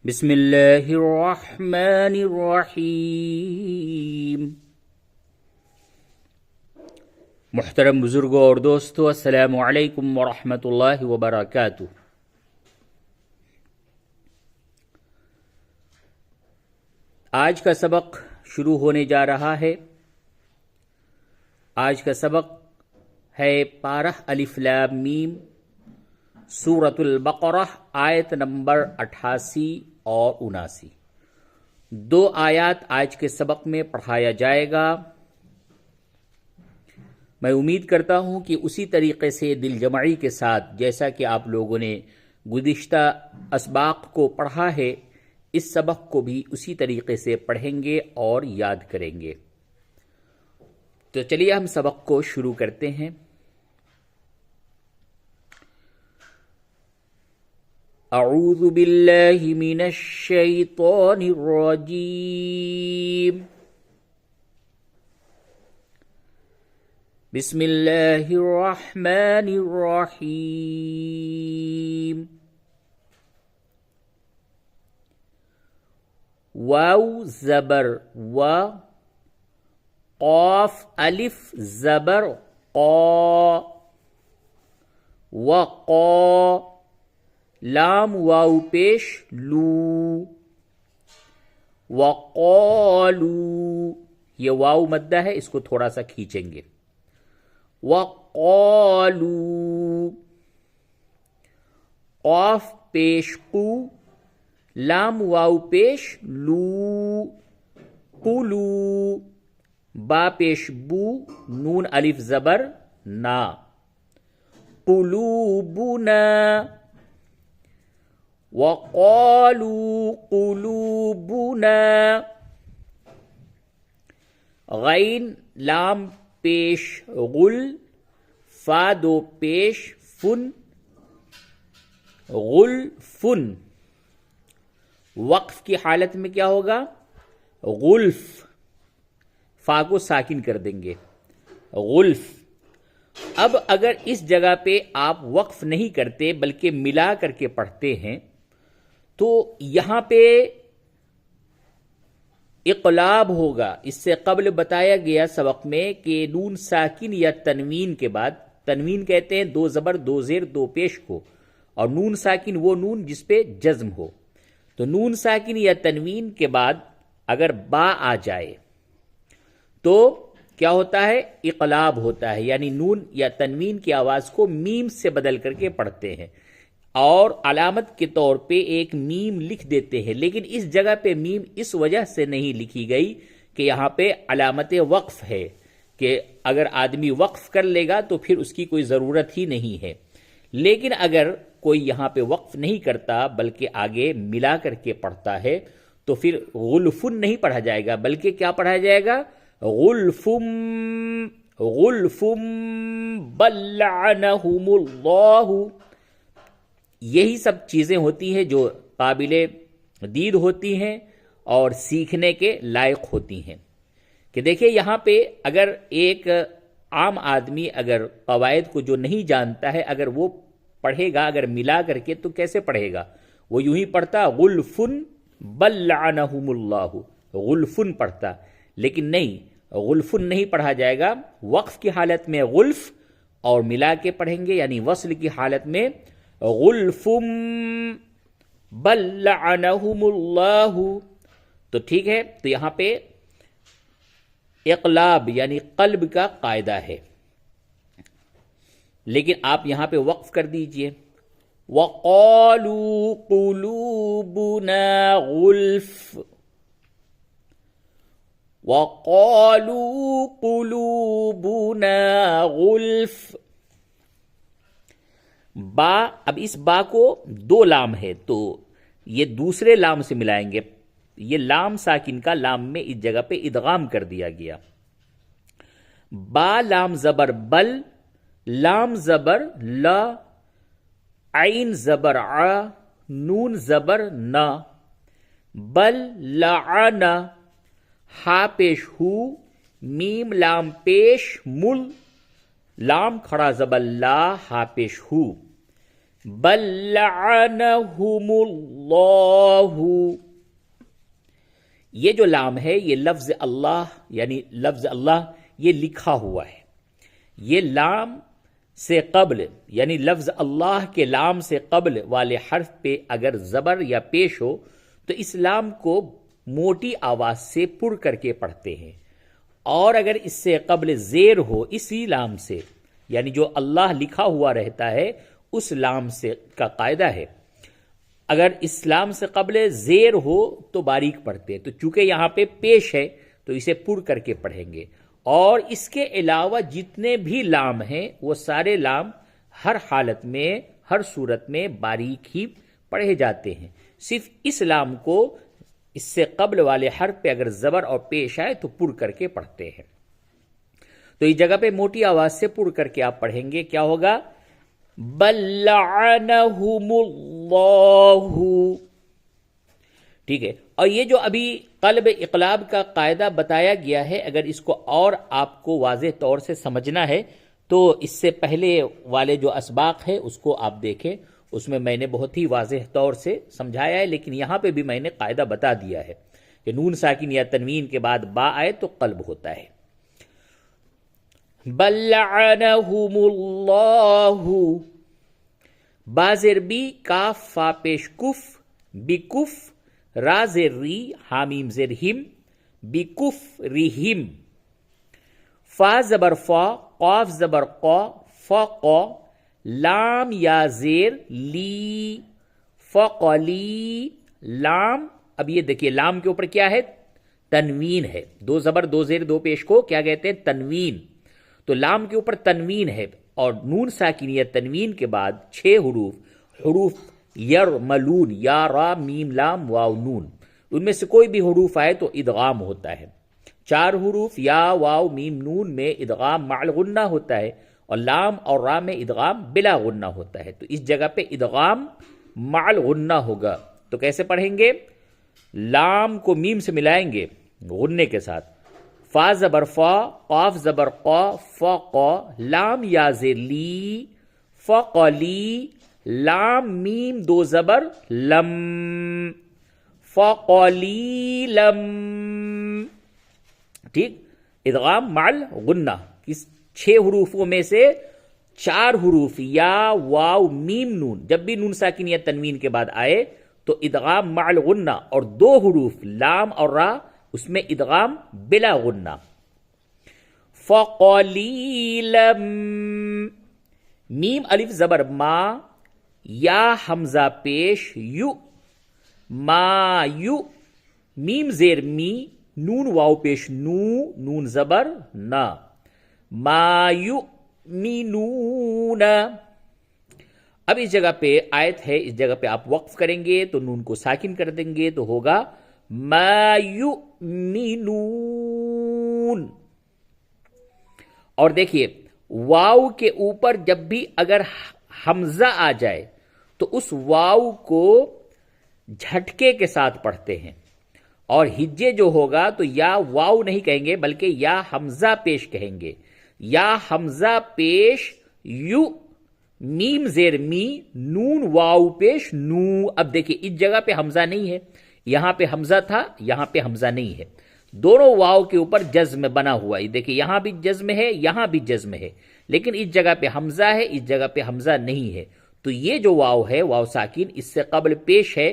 بسم اللہ الرحمن الرحیم۔ محترم بزرگوں اور دوستو، السلام علیکم ورحمۃ اللہ وبرکاتہ۔ آج کا سبق شروع ہونے جا رہا ہے۔ آج کا سبق ہے پارہ الف لام میم، سورۃ البقرہ، آیت نمبر 88 اور 79۔ دو آیات آج کے سبق میں پڑھایا جائے گا۔ میں امید کرتا ہوں کہ اسی طریقے سے دل جمعی کے ساتھ، جیسا کہ آپ لوگوں نے گزشتہ اسباق کو پڑھا ہے، اس سبق کو بھی اسی طریقے سے پڑھیں گے اور یاد کریں گے۔ تو چلیے ہم سبق کو شروع کرتے ہیں۔ اعوذ باللہ من الشیطان الرجیم، بسم اللہ الرحمن الرحیم۔ واو زبر و، قاف الف زبر قا، وقا، لام واو پیش لو، وقالو، یہ واو مدہ ہے، اس کو تھوڑا سا کھینچیں گے۔ وقالو، قاف پیش قو، لام واو پیش لو، قلو، با پیش بو، نون الف زبر نا، قلوبنا، وقالوا قلوبنا، غین لام پیش غل، فا دو پیش فن، غلفن۔ وقف کی حالت میں کیا ہوگا؟ غلف، فا کو ساکن کر دیں گے، غلف۔ اب اگر اس جگہ پہ آپ وقف نہیں کرتے بلکہ ملا کر کے پڑھتے ہیں تو یہاں پہ اقلاب ہوگا۔ اس سے قبل بتایا گیا سبق میں کہ نون ساکن یا تنوین کے بعد، تنوین کہتے ہیں دو زبر دو زیر دو پیش کو، اور نون ساکن وہ نون جس پہ جزم ہو۔ تو نون ساکن یا تنوین کے بعد اگر با آ جائے تو کیا ہوتا ہے؟ اقلاب ہوتا ہے، یعنی نون یا تنوین کی آواز کو میم سے بدل کر کے پڑھتے ہیں، اور علامت کے طور پہ ایک میم لکھ دیتے ہیں۔ لیکن اس جگہ پہ میم اس وجہ سے نہیں لکھی گئی کہ یہاں پہ علامت وقف ہے، کہ اگر آدمی وقف کر لے گا تو پھر اس کی کوئی ضرورت ہی نہیں ہے۔ لیکن اگر کوئی یہاں پہ وقف نہیں کرتا بلکہ آگے ملا کر کے پڑھتا ہے تو پھر غلفن نہیں پڑھا جائے گا، بلکہ کیا پڑھا جائے گا؟ غلفم، غلفم، بل لعنہم اللہ۔ یہی سب چیزیں ہوتی ہیں جو قابل دید ہوتی ہیں اور سیکھنے کے لائق ہوتی ہیں۔ کہ دیکھیں یہاں پہ اگر ایک عام آدمی اگر قواعد کو جو نہیں جانتا ہے، اگر وہ پڑھے گا اگر ملا کر کے تو کیسے پڑھے گا؟ وہ یوں ہی پڑھتا غلفن بل لعنہم اللہ، غلفن پڑھتا، لیکن نہیں، غلفن نہیں پڑھا جائے گا۔ وقف کی حالت میں غلف اور ملا کے پڑھیں گے، یعنی وصل کی حالت میں غلفم بل لعنہم اللہ۔ تو ٹھیک ہے، تو یہاں پہ اقلاب یعنی قلب کا قاعدہ ہے، لیکن آپ یہاں پہ وقف کر دیجئے۔ وَقَالُوا قُلُوبُنَا غُلْفٌ، وَقَالُوا قُلُوبُنَا غُلْفٌ۔ با، اب اس با کو دو لام ہے تو یہ دوسرے لام سے ملائیں گے۔ یہ لام ساکن کا لام میں اس جگہ پہ ادغام کر دیا گیا۔ با لام زبر بل، لام زبر لا، عین زبر ع، نون زبر نا، بل لعن، ہا پیش ہو، میم لام پیش مل، لام کھڑا زبر لا، ہا پیش ہو۔ بل لعنہم اللہ، یہ جو لام ہے یہ لفظ اللہ، یعنی لفظ اللہ یہ لکھا ہوا ہے. یہ لام سے قبل یعنی لفظ اللہ کے لام سے قبل والے حرف پہ اگر زبر یا پیش ہو تو اس لام کو موٹی آواز سے پر کر کے پڑھتے ہیں، اور اگر اس سے قبل زیر ہو اسی لام سے، یعنی جو اللہ لکھا ہوا رہتا ہے اس لام سے کا قاعدہ ہے، اگر اس لام سے قبل زیر ہو تو باریک پڑھتے ہیں. تو چونکہ یہاں پہ پیش ہے تو اسے پر کر کے پڑھیں گے. اور اس کے علاوہ جتنے بھی لام ہیں وہ سارے لام ہر حالت میں ہر صورت میں باریک ہی پڑھے جاتے ہیں. صرف اس لام کو اس سے قبل والے حرف پہ اگر زبر اور پیش آئے تو پر کر کے پڑھتے ہیں. تو اس جگہ پہ موٹی آواز سے پر کر کے آپ پڑھیں گے، کیا ہوگا؟ بل لعنہم اللہ. ٹھیک ہے. اور یہ جو ابھی قلب اقلاب کا قاعدہ بتایا گیا ہے، اگر اس کو اور آپ کو واضح طور سے سمجھنا ہے تو اس سے پہلے والے جو اسباق ہے اس کو آپ دیکھیں، اس میں میں نے بہت ہی واضح طور سے سمجھایا ہے، لیکن یہاں پہ بھی میں نے قاعدہ بتا دیا ہے کہ نون ساکن یا تنوین کے بعد با آئے تو قلب ہوتا ہے. بل لعنہم اللہ، با زیر بی، کاف فا پیش کف، بکف، را زیر ری، حامیم زیر ہم، بکف رہم، فا زبر فا، قاف زبر قا، فا قا، لام یا زیر لی، فقلی، لام. اب یہ دیکھیے لام کے اوپر کیا ہے؟ تنوین ہے. دو زبر دو زیر دو پیش کو کیا کہتے ہیں؟ تنوین. تو لام کے اوپر تنوین ہے، اور نون ساکن یا تنوین کے بعد 6 حروف یرملون، یا را میم لام واو نون، ان میں سے کوئی بھی حروف آئے تو ادغام ہوتا ہے. 4 حروف یا واو میم نون میں ادغام مع الغنہ ہوتا ہے، اور لام اور را میں ادغام بلا غنہ ہوتا ہے. تو اس جگہ پہ ادغام مع الغنہ ہوگا. تو کیسے پڑھیں گے؟ لام کو میم سے ملائیں گے غنے کے ساتھ، فا زبر فا، قاف زبر قا، فا قا، لام یا زیر لی، فقلی، لام میم دو زبر لم، فقلیلم. ٹھیک. ادغام مع الغنہ. اس 6 حروفوں میں سے 4 حروف یا واو میم نون جب بھی نون ساکن یا تنوین کے بعد آئے تو ادغام مع الغنہ، اور 2 حروف لام اور را اس میں ادغام بلا غنہ. فقلیلم، میم الف زبر ما، یا حمزہ پیش یو، ما یو، میم زیر می، نون واو پیش نو، نون زبر نا، ما یو مینون. اب اس جگہ پہ آیت ہے، اس جگہ پہ آپ وقف کریں گے تو نون کو ساکن کر دیں گے تو ہوگا ما یؤمنون. اور دیکھیے واو کے اوپر جب بھی اگر حمزہ آ جائے تو اس واو کو جھٹکے کے ساتھ پڑھتے ہیں، اور ہجے جو ہوگا تو یا واو نہیں کہیں گے بلکہ یا حمزہ پیش کہیں گے. یا حمزہ پیش یو، میم زیر می، نون واو پیش نو. اب دیکھیے اس جگہ پہ حمزہ نہیں ہے، یہاں پہ حمزہ تھا، یہاں پہ حمزہ نہیں ہے. دونوں واو کے اوپر جزم بنا ہوا ہے. دیکھیے یہاں بھی جزم ہے، یہاں بھی جزم ہے، لیکن اس جگہ پہ حمزہ ہے، اس جگہ پہ حمزہ نہیں ہے. تو یہ جو واو ہے، واو ساکن، اس سے قبل پیش ہے،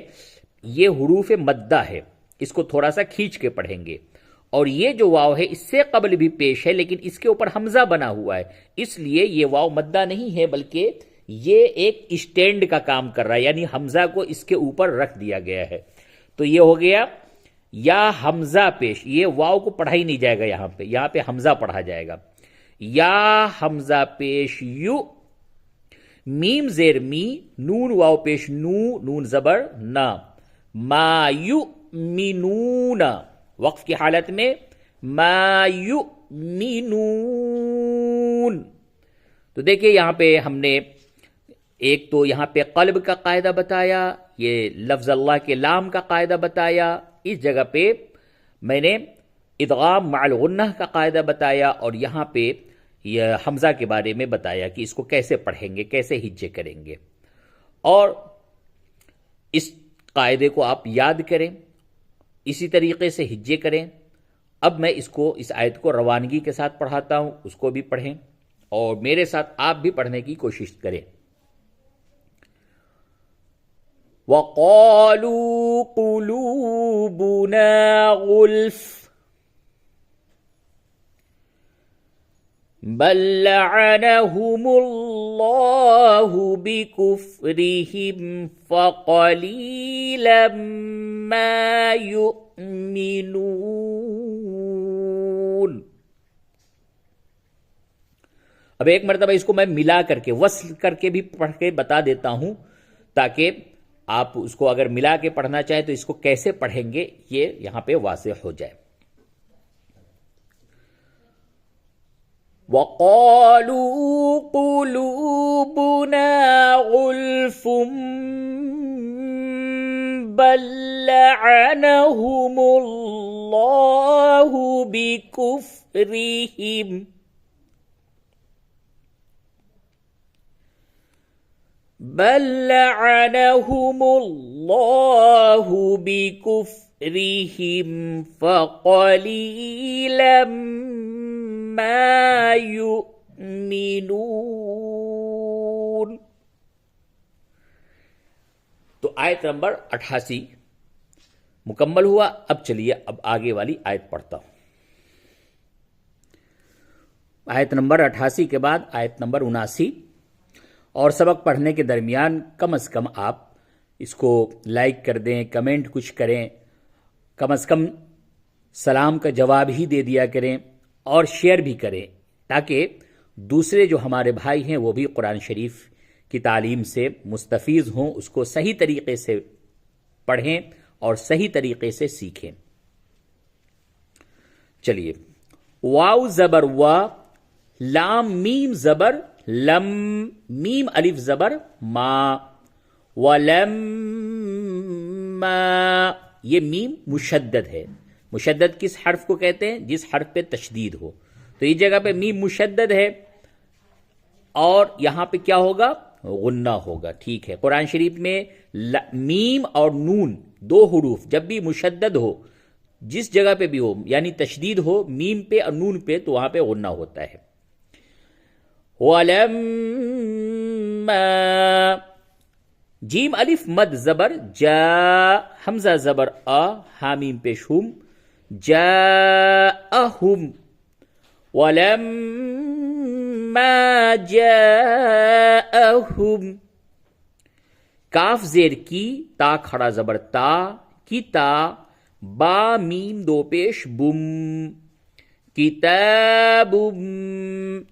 یہ حروف مدہ ہے، اس کو تھوڑا سا کھینچ کے پڑھیں گے. اور یہ جو واو ہے اس سے قبل بھی پیش ہے لیکن اس کے اوپر حمزہ بنا ہوا ہے، اس لیے یہ واو مدہ نہیں ہے بلکہ یہ ایک اسٹینڈ کا کام کر رہا ہے، یعنی حمزہ کو اس کے اوپر رکھ دیا گیا ہے. تو یہ ہو گیا یا حمزہ پیش، یہ واو کو پڑھا ہی نہیں جائے گا، یہاں پہ حمزہ پڑھا جائے گا. یا حمزہ پیش یو، میم زیر می، نون واو پیش نو، نون زبر نا، ما یؤمنون. وقف کی حالت میں ما یؤمنون. تو دیکھیے یہاں پہ ہم نے ایک تو یہاں پہ قلب کا قاعدہ بتایا، یہ لفظ اللہ کے لام کا قاعدہ بتایا، اس جگہ پہ میں نے ادغام مع الغنہ کا قاعدہ بتایا، اور یہاں پہ یہ حمزہ کے بارے میں بتایا کہ اس کو کیسے پڑھیں گے، کیسے ہجے کریں گے. اور اس قاعدے کو آپ یاد کریں، اسی طریقے سے ہجے کریں۔ اب میں اس آیت کو روانگی کے ساتھ پڑھاتا ہوں، اس کو بھی پڑھیں اور میرے ساتھ آپ بھی پڑھنے کی کوشش کریں۔ وَقَالُوا قُلُوبُنَا غُلْفٌ بل لعنهم اللہ بکفرہم فقلیلا ما یؤمنون۔ اب ایک مرتبہ اس کو میں ملا کر کے وصل کر کے بھی پڑھ کے بتا دیتا ہوں، تاکہ آپ اس کو اگر ملا کے پڑھنا چاہیں تو اس کو کیسے پڑھیں گے یہ یہاں پہ واضح ہو جائے۔ وَقَالُوا قُلُوبُنَا غُلْفٌ بَل لَّعَنَهُمُ اللَّهُ بِكُفْرِهِمْ بل لعنهم الله بكفرهم فقليلا ما يؤمنون۔ تو آیت نمبر 88 مکمل ہوا۔ اب چلیے اب آگے والی آیت پڑھتا ہوں۔ آیت نمبر 88 کے بعد آیت نمبر 79، اور سبق پڑھنے کے درمیان کم از کم آپ اس کو لائک کر دیں، کمنٹ کچھ کریں، کم از کم سلام کا جواب ہی دے دیا کریں اور شیئر بھی کریں، تاکہ دوسرے جو ہمارے بھائی ہیں وہ بھی قرآن شریف کی تعلیم سے مستفیض ہوں، اس کو صحیح طریقے سے پڑھیں اور صحیح طریقے سے سیکھیں۔ چلیے، واو زبر وا، لام میم زبر لم، میم الف زبر ما، ولما، یہ میم مشدد ہے۔ مشدد کس حرف کو کہتے ہیں؟ جس حرف پہ تشدید ہو۔ تو اس جگہ پہ میم مشدد ہے اور یہاں پہ کیا ہوگا؟ غنہ ہوگا۔ ٹھیک ہے، قرآن شریف میں میم اور نون دو حروف جب بھی مشدد ہو، جس جگہ پہ بھی ہو، یعنی تشدید ہو میم پہ اور نون پہ، تو وہاں پہ غنہ ہوتا ہے۔ وَلَمَّا، جیم الف مد زبر جا، حمزہ زبر آ، حامیم پیش ہم، جاءہم، وَلَمَّا جَاءَہم، کاف زیر کی، تا کھڑا زبر تا، کی تا، با میم دو پیش بم، کتاب،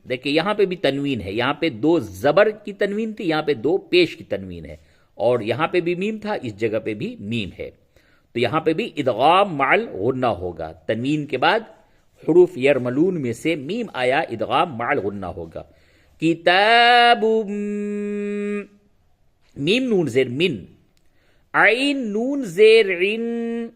دیکھیں یہاں پہ بھی تنوین ہے، یہاں پہ دو زبر کی تنوین تھی، یہاں پہ دو پیش کی تنوین ہے، اور یہاں پہ بھی میم تھا، اس جگہ پہ بھی میم ہے، تو یہاں پہ بھی ادغام مع الغنہ ہوگا۔ تنوین کے بعد حروف یرملون میں سے میم آیا، ادغام مع الغنہ ہوگا۔ کتاب، میم نون زیر من، عین نون زیر عن،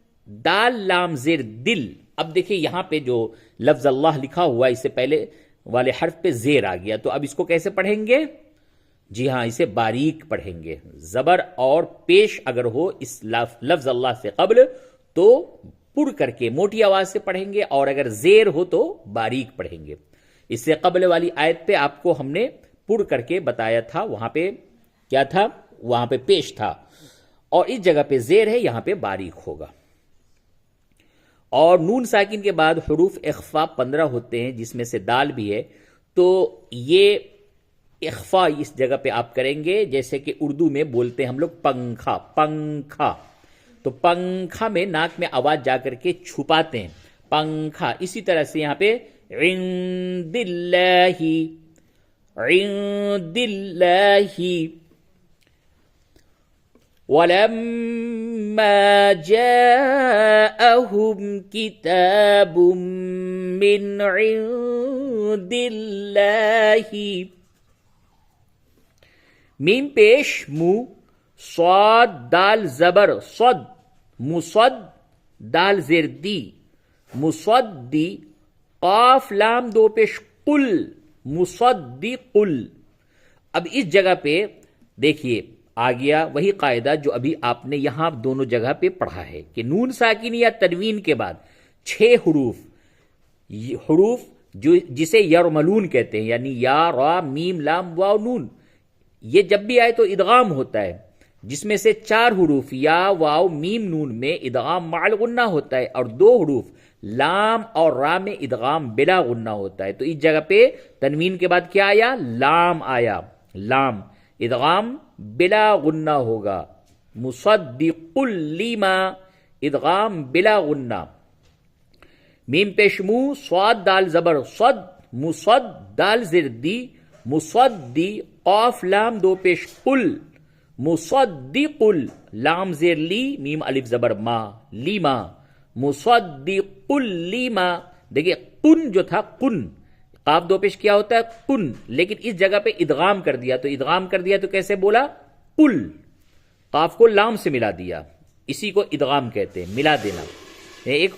دال لام زیر دل۔ اب دیکھیں یہاں پہ جو لفظ اللہ لکھا ہوا ہے، اس سے پہلے والے حرف پہ زیر آ گیا، تو اب اس کو کیسے پڑھیں گے؟ جی ہاں، اسے باریک پڑھیں گے۔ زبر اور پیش اگر ہو اس لفظ اللہ سے قبل تو پڑ کر کے موٹی آواز سے پڑھیں گے، اور اگر زیر ہو تو باریک پڑھیں گے۔ اس سے قبل والی آیت پہ آپ کو ہم نے پڑ کر کے بتایا تھا، وہاں پہ کیا تھا؟ وہاں پہ پیش تھا، اور اس جگہ پہ زیر ہے، یہاں پہ باریک ہوگا۔ اور نون ساکن کے بعد حروف اخفا 15 ہوتے ہیں، جس میں سے دال بھی ہے، تو یہ اخفا اس جگہ پہ آپ کریں گے جیسے کہ اردو میں بولتے ہیں ہم لوگ پنکھا، پنکھا، تو پنکھا میں ناک میں آواز جا کر کے چھپاتے ہیں، پنکھا۔ اسی طرح سے یہاں پہ عند اللہ، عند اللہ، وَلَمَّا جَاءَهُمْ كِتَابٌ مِّنْ عِندِ اللَّهِ، میم پیش مو، صاد دال زبر صد، مصد دال زیر دی، مصدی، قاف لام دو پیش قل، مصدی قل۔ اب اس جگہ پہ دیکھیے آ گیا وہی قاعدہ جو ابھی آپ نے یہاں دونوں جگہ پہ پڑھا ہے کہ نون ساکن یا تنوین کے بعد 6 حروف جو جسے یرملون کہتے ہیں، یعنی یا، را، میم، لام، واو، نون، یہ جب بھی آئے تو ادغام ہوتا ہے، جس میں سے 4 حروف یا، واو، میم، نون میں ادغام مع الغنہ ہوتا ہے، اور 2 حروف لام اور را میں ادغام بلا غنہ ہوتا ہے۔ تو اس جگہ پہ تنوین کے بعد کیا آیا؟ لام آیا، لام ادغام بلا غنہ ہوگا، مصدق لما، ادغام بلا غنہ۔ میم پیش منہ، صاد دال زبر صد، مصد دال زیر دی، مصدی، قاف لام 2 پیش قل، مصدق لام زیر لی، میم الف زبر ما، لیما، مصدق لیما۔ دیکھیں قن جو تھا، قن قاف 2 پیش کیا ہوتا ہے قن، لیکن اس جگہ پہ ادغام کر دیا، تو ادغام کر دیا تو کیسے بولا؟ قل، قاف کو لام سے ملا دیا، اسی کو ادغام کہتے ہیں، ملا دینا ایک۔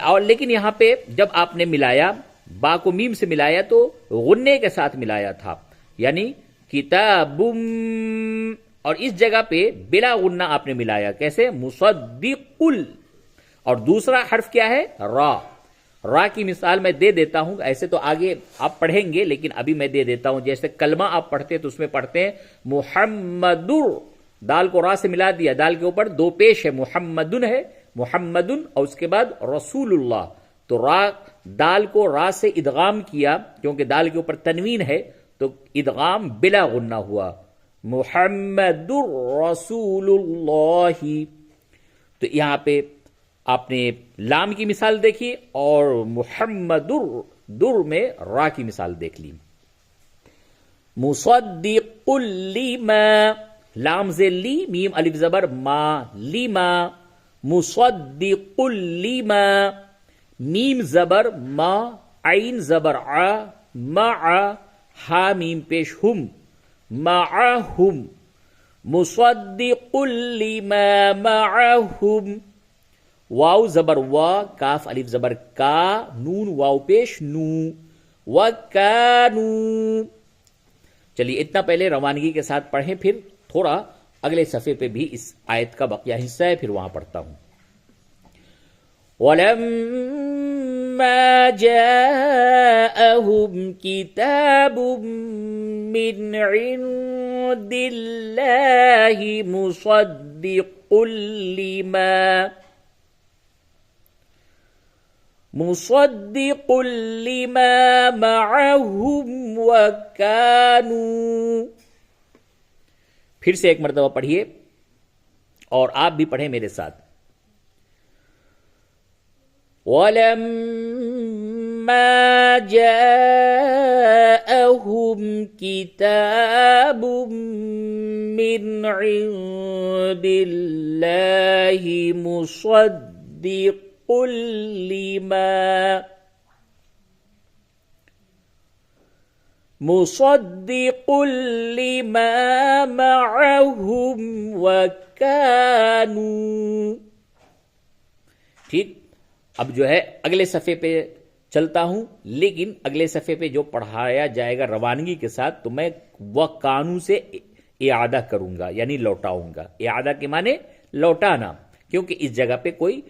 اور لیکن یہاں پہ جب آپ نے ملایا، با کو میم سے ملایا تو غنے کے ساتھ ملایا تھا، یعنی کتاب، اور اس جگہ پہ بلا غنہ آپ نے ملایا، کیسے؟ مصدق۔ اور دوسرا حرف کیا ہے؟ را۔ را کی مثال میں دے دیتا ہوں، ایسے تو آگے آپ پڑھیں گے لیکن ابھی میں دے دیتا ہوں۔ جیسے کلمہ آپ پڑھتے تو اس میں پڑھتے ہیں محمدر، دال کو را سے ملا دیا، دال کے اوپر 2 پیش ہے، محمدن ہے، محمدن، اور اس کے بعد رسول اللہ، تو را دال کو را سے ادغام کیا، کیونکہ دال کے اوپر تنوین ہے تو ادغام بلا غنہ ہوا، محمد رسول اللہ۔ تو یہاں پہ آپ نے لام کی مثال دیکھی اور محمد در میں را کی مثال دیکھ لی۔ مصدق لما، لام سے لی، میم الف زبر ما، لیما، مصدق لما، میم زبر ما، عین زبر ع، مع، ہا میم پیش ہم، معہم، مصدق لما معہم، واو زبر وا، کاف الف زبر کا، نون واو پیش نو، وکانو۔ چلیے اتنا پہلے روانگی کے ساتھ پڑھیں، پھر تھوڑا اگلے صفحے پہ بھی اس آیت کا بقیہ حصہ ہے، پھر وہاں پڑھتا ہوں۔ وَلَمَّا جَاءَهُمْ كِتَابٌ مِّنْ عِندِ اللَّهِ مُصَدِّقٌ لِّمَا مَعَهُمْ وَكَانُوا۔ پھر سے ایک مرتبہ پڑھیے اور آپ بھی پڑھیں میرے ساتھ۔ وَلَمَّا جَاءَهُمْ كِتَابٌ مِّنْ عِندِ اللَّهِ مصدق لما معهم وكانوا۔ ٹھیک، اب جو ہے اگلے صفحے پہ چلتا ہوں، لیکن اگلے صفحے پہ جو پڑھایا جائے گا روانگی کے ساتھ تو میں وکانو سے اعادہ کروں گا، یعنی لوٹاؤں گا۔ اعادہ کے معنی لوٹانا، کیونکہ اس جگہ پہ کوئی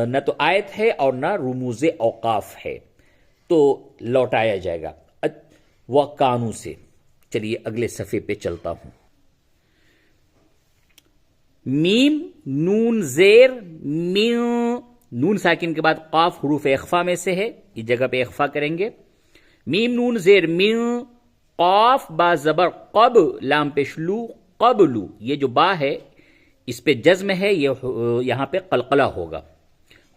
نہ تو آیت ہے اور نہ رموز اوقاف ہے، تو لوٹایا جائے گا وکانو سے۔ چلیے اگلے صفحے پہ چلتا ہوں۔ میم نون زیر مین، نون ساکن کے بعد قاف حروف اخفا میں سے ہے، اس جگہ پہ اخفا کریں گے۔ میم نون زیر مین، قاف با زبر قب، لام پیش لو، قبلو، یہ جو با ہے اس پہ جزم ہے، یہ یہاں پہ قلقلہ ہوگا۔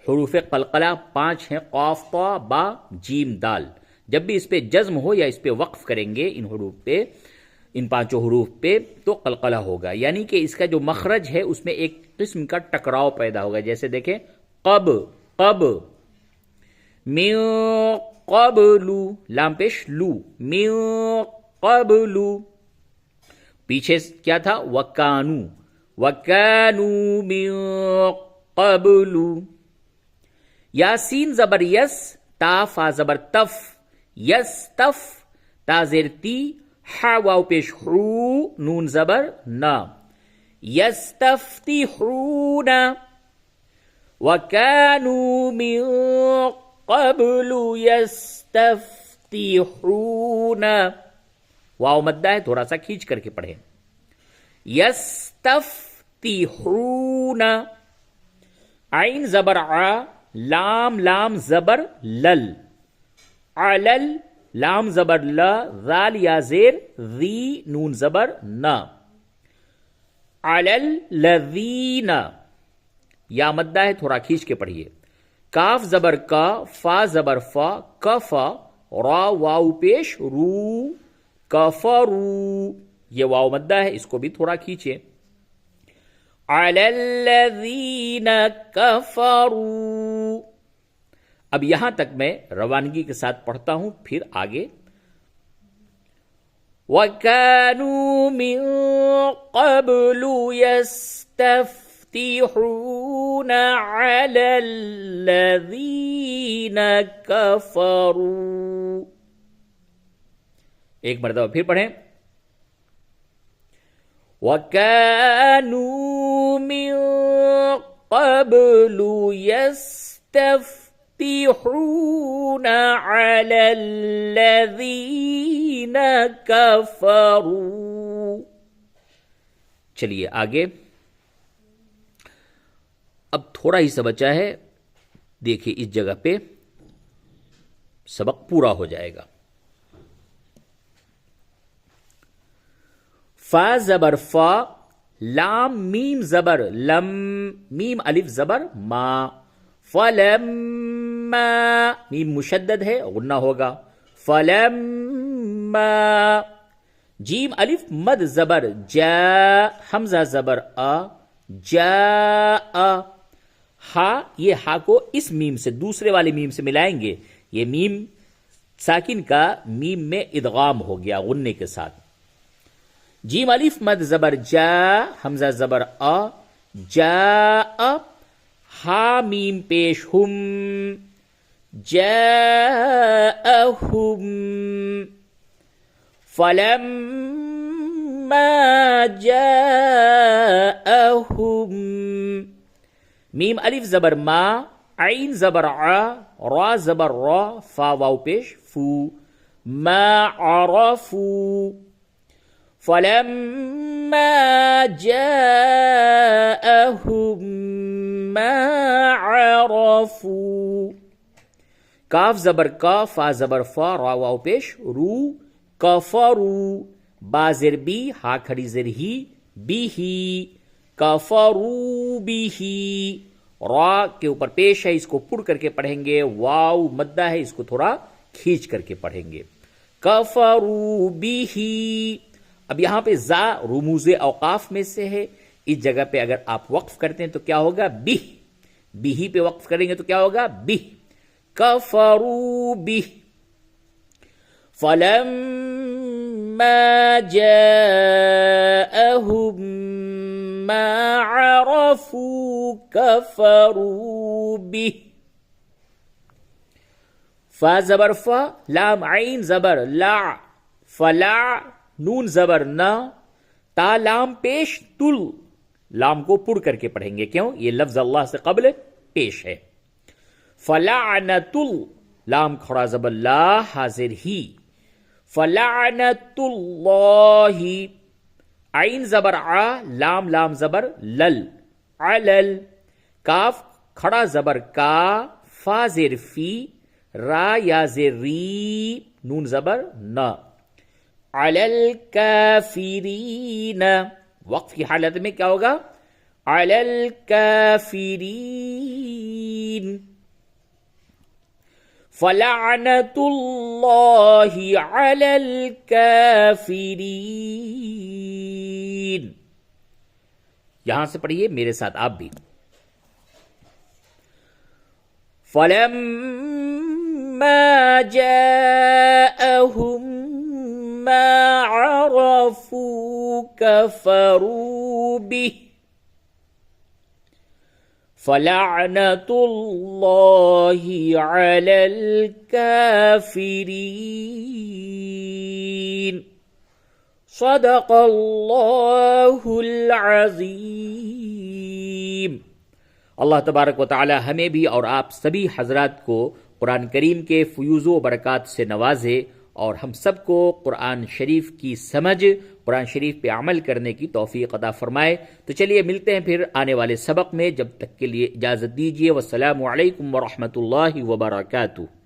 حروف قلقلہ 5 ہیں، قاف طا با جیم دال، جب بھی اس پہ جزم ہو یا اس پہ وقف کریں گے ان حروف پہ، ان 5 حروف پہ، تو قلقلہ ہوگا، یعنی کہ اس کا جو مخرج ہے اس میں ایک قسم کا ٹکراؤ پیدا ہوگا۔ جیسے دیکھیں قب، قب، من قبلو، لام پیش لو، من قبلو، پیچھے کیا تھا؟ وکانو، وکانو من قبلو۔ یاسین زبر یس، تا فا زبر تف، یس تف، تا زیر تی، ہا واو پیش حو نون زبر نا یستفتحون وَكَانُوا مِن قَبْلُ يَسْتَفْتِحُونَ واو مدہ ہے تھوڑا سا کھینچ کر کے پڑھیں یستفتحون عین زبر ع لام لام زبر لل علل لام زبر ل ذال یا زیر ذی نون زبر نا علل لذین یا مدہ ہے تھوڑا کھینچ کے پڑھیے کاف زبر کا فا زبر فا کفا را واو پیش رو کفرو یہ واو مدہ ہے اس کو بھی تھوڑا کھینچے علی الذین کفروا اب یہاں تک میں روانگی کے ساتھ پڑھتا ہوں پھر آگے وَكَانُوا مِن قَبْلُ يَسْتَفْتِحُونَ عَلَى الَّذِينَ كَفَرُوا ایک مرتبہ پھر پڑھیں وَكَانُوا مِن قَبْلُ يَسْتَفْتِحُونَ عَلَى الَّذِينَ كَفَرُوا چلیے آگے اب تھوڑا ہی سا بچا ہے دیکھیے اس جگہ پہ سبق پورا ہو جائے گا فا زبر فا لام میم زبر لم میم الف زبر ما فلما میم مشدد ہے غنہ ہوگا فلما جیم الف مد زبر جا حمزہ زبر جا ہا یہ ہا کو اس میم سے دوسرے والے میم سے ملائیں گے یہ میم ساکن کا میم میں ادغام ہو گیا غنے کے ساتھ جیم الف مد زبر جا حمزہ زبر جا ہا میم پیش ہم جاءہم فلما جاءہم میم الف زبر ما عین زبر ع را زبر را فا واو پیش فو ما عرفوا فلما جاءهم ما عرفوا کاف زبر کا فا زبر فا را واو پیش رو کفروا با زر بی ہا کھڑی زر ہی بیہی کفروا بیہی را کے اوپر پیش ہے اس کو پڑھ کر کے پڑھیں گے واو مدہ ہے اس کو تھوڑا کھینچ کر کے پڑھیں گے کفروا بیہی اب یہاں پہ زا رموز اوقاف میں سے ہے اس جگہ پہ اگر آپ وقف کرتے ہیں تو کیا ہوگا بہ بہی پہ وقف کریں گے تو کیا ہوگا بہ کفروا بہ فلما جاءهم ما عرفوا كفروا به فا زبر فا لام عین زبر لا فلا نون زبر نا تا لام پیش تل لام کو پڑھ کر کے پڑھیں گے کیوں یہ لفظ اللہ سے قبل پیش ہے فلعنت لام کھڑا زبر لا حاضر ہی فلعنت اللہ عین زبر ع لام لام زبر لل علل کاف کھڑا زبر کا فا زیر فی را یا زیر ری نون زبر نا علی الکافرین وقف کی حالت میں کیا ہوگا علی الکافرین فلعنت اللہ علی الکافرین یہاں سے پڑھیے میرے ساتھ آپ بھی فلما جاءهم ما عرفوا كفروا به فلعنت اللہ علی الکافرین صدق اللہ العظیم۔ اللہ تبارک و تعالی ہمیں بھی اور آپ سبھی حضرات کو قرآن کریم کے فیوز و برکات سے نوازے، اور ہم سب کو قرآن شریف کی سمجھ، قرآن شریف پہ عمل کرنے کی توفیق عطا فرمائے۔ تو چلیے ملتے ہیں پھر آنے والے سبق میں، جب تک کے لیے اجازت دیجیے، والسلام علیکم ورحمۃ اللہ وبرکاتہ۔